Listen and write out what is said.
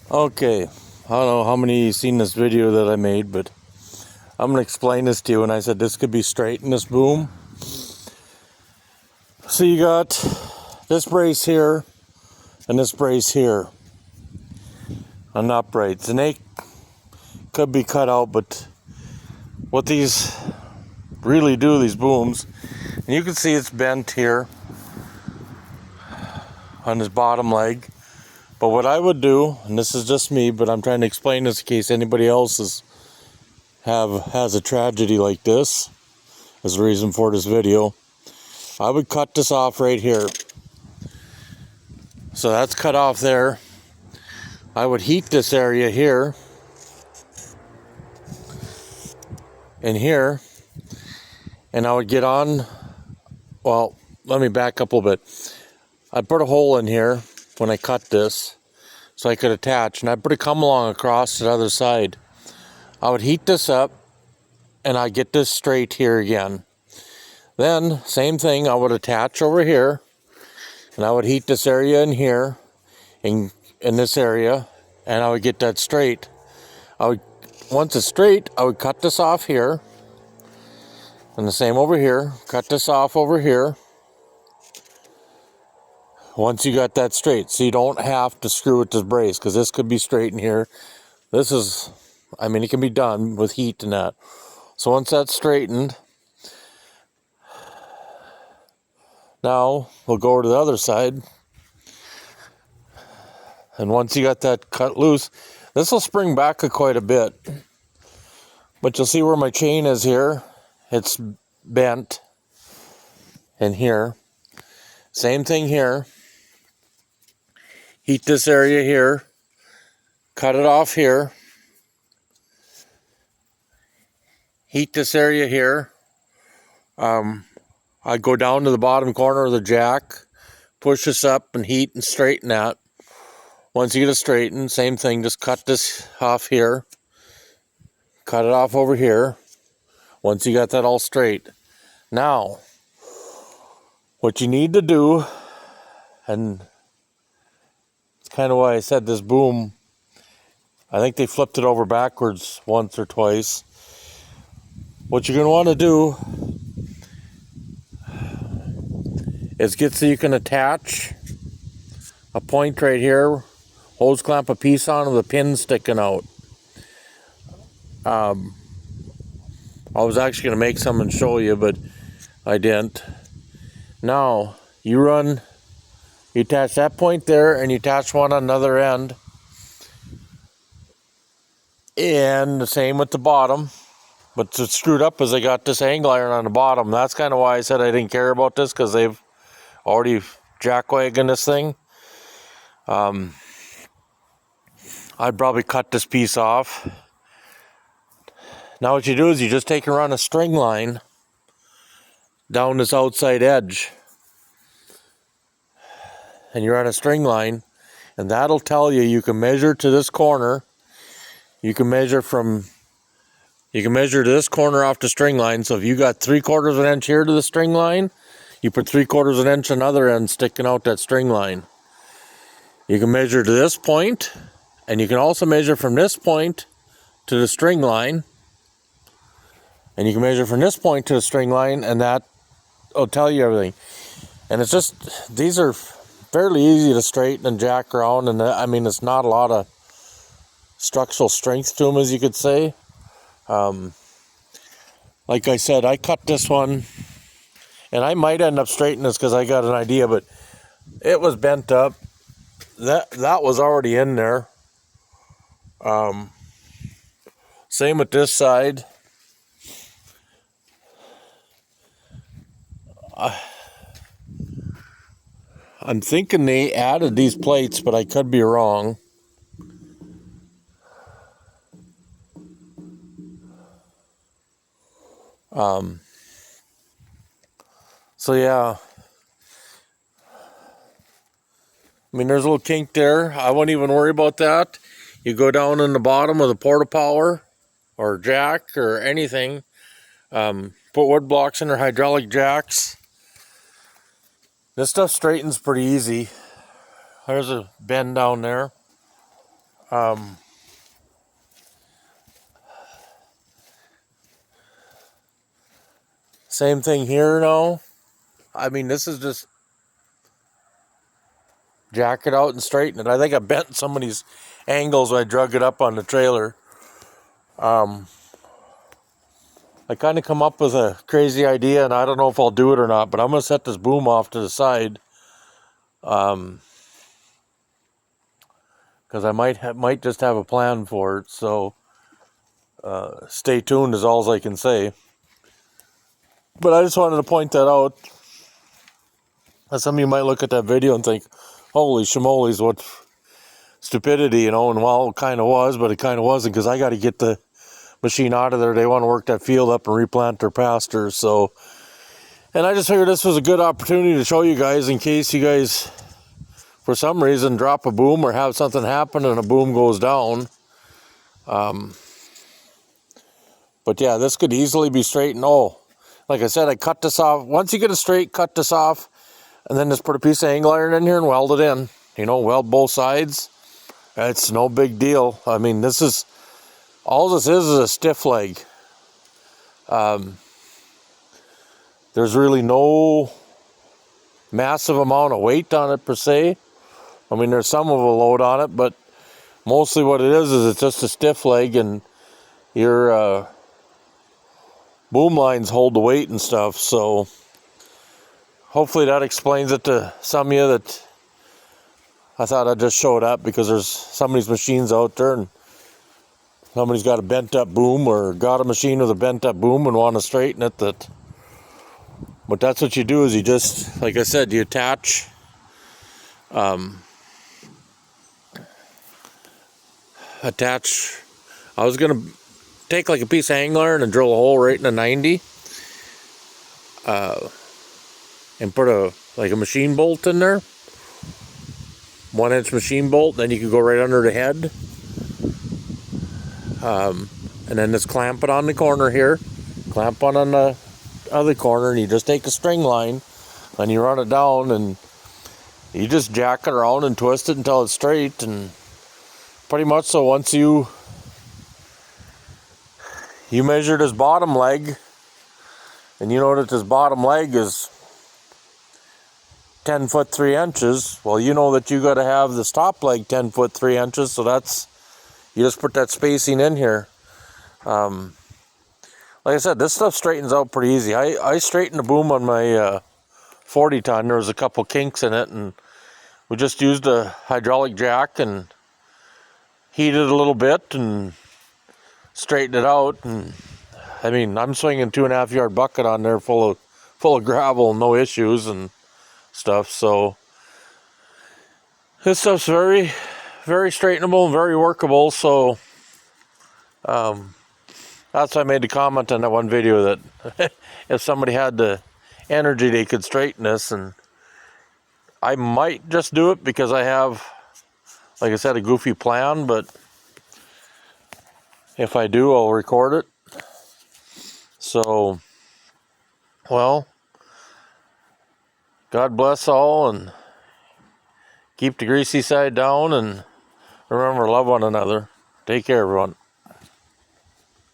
Okay, I don't know how many of you seen this video that I made, but I'm going to explain this to you. And I said this could be straight in this boom. So you got this brace here and this brace here on uprights. And they could be cut out, but what these really do, these booms, and you can see it's bent here on this bottom leg. But what I would do, and this is just me, but I'm trying to explain this in case anybody else has a tragedy like this, as a reason for this video. I would cut this off right here. So that's cut off there. I would heat this area here and here, and I would get on, well, let me back up a little bit. I'd put a hole in here when I cut this so I could attach, and I'd put it come along across to the other side. I would heat this up and I'd get this straight here again. Then same thing, I would attach over here and I would heat this area in here in this area, and I would get that straight. Once it's straight, I would cut this off here, and the same over here, cut this off over here. Once you got that straight, so you don't have to screw with this brace, because this could be straight in here. This is, I mean, it can be done with heat and that. So once that's straightened, now we'll go over to the other side. And once you got that cut loose, this will spring back quite a bit. But you'll see where my chain is here. It's bent in here. Same thing here. Heat this area here. Cut it off here. Heat this area here. I go down to the bottom corner of the jack, push this up and heat and straighten that. Once you get it straightened, same thing, just cut this off here. Cut it off over here. Once you got that all straight. Now, what you need to do, and it's kind of why I said this boom, I think they flipped it over backwards once or twice. What you're going to want to do is get so you can attach a point right here, hose clamp a piece on with a pin sticking out. I was actually going to make some and show you, but I didn't. Now, you attach that point there, and you attach one on another end. And the same with the bottom. But it's screwed up as I got this angle iron on the bottom. That's kind of why I said I didn't care about this, because they've already jackwagoned this thing. I'd probably cut this piece off. Now what you do is you just take and run a string line down this outside edge. And you run a string line, and that'll tell you, you can measure to this corner. You can measure to this corner off the string line. So if you got 3/4 of an inch here to the string line, you put 3/4 of an inch another end sticking out that string line. You can measure to this point, and you can also measure from this point to the string line. And you can measure from this point to the string line, and that will tell you everything. And it's just, these are fairly easy to straighten and jack around, and I mean, it's not a lot of structural strength to them, as you could say. Like I said, I cut this one, and I might end up straightening this because I got an idea, but it was bent up. That was already in there. Same with this side. I'm thinking they added these plates, but I could be wrong. So yeah, I mean, there's a little kink there. I wouldn't even worry about that. You go down in the bottom of the porta power or jack or anything, put wood blocks in their hydraulic jacks. This stuff straightens pretty easy. There's a bend down there. Same thing here now. I mean, this is just jack it out and straighten it. I think I bent some of these angles when I drug it up on the trailer. I kind of come up with a crazy idea, and I don't know if I'll do it or not, but I'm going to set this boom off to the side. Because I might just have a plan for it. So stay tuned is all I can say. But I just wanted to point that out. Some of you might look at that video and think, holy shimolies, what stupidity, you know, and well, it kind of was, but it kind of wasn't, because I got to get the machine out of there. They want to work that field up and replant their pastures. So, and I just figured this was a good opportunity to show you guys, in case you guys, for some reason, drop a boom or have something happen and a boom goes down. But yeah, this could easily be straightened. Oh, like I said, I cut this off. Once you get it straight, cut this off, and then just put a piece of angle iron in here and weld it in. You know, weld both sides. It's no big deal. I mean, this is, all this is a stiff leg. There's really no massive amount of weight on it per se. I mean, there's some of a load on it, but mostly what it is it's just a stiff leg, and your boom lines hold the weight and stuff. So hopefully that explains it to some of you. That I thought I'd just show it up, because there's some of these machines out there, and somebody's got a bent up boom, or got a machine with a bent up boom and want to straighten it. But that's what you do, is you just, like I said, you attach I was going to take like a piece of angle iron and drill a hole right in a 90, and put a machine bolt in there, 1-inch machine bolt. Then you could go right under the head, and then just clamp it on the corner here, clamp on the other corner, and you just take a string line and you run it down, and you just jack it around and twist it until it's straight. And pretty much, so once you measure this bottom leg, and you know that this bottom leg is 10 foot 3 inches, well, you know that you got to have this top leg 10 foot 3 inches. So that's, you just put that spacing in here. Like I said, this stuff straightens out pretty easy. I straightened the boom on my 40 ton. There was a couple kinks in it, and we just used a hydraulic jack and heated it a little bit and straightened it out. And I mean, I'm swinging 2.5 yard bucket on there full of gravel, no issues and stuff. So this stuff's very, very straightenable and very workable. So that's why I made the comment in that one video that if somebody had the energy, they could straighten this. And I might just do it, because I have, like I said, a goofy plan. But if I do, I'll record it. So, well, God bless all, and keep the greasy side down, and remember, love one another. Take care, everyone.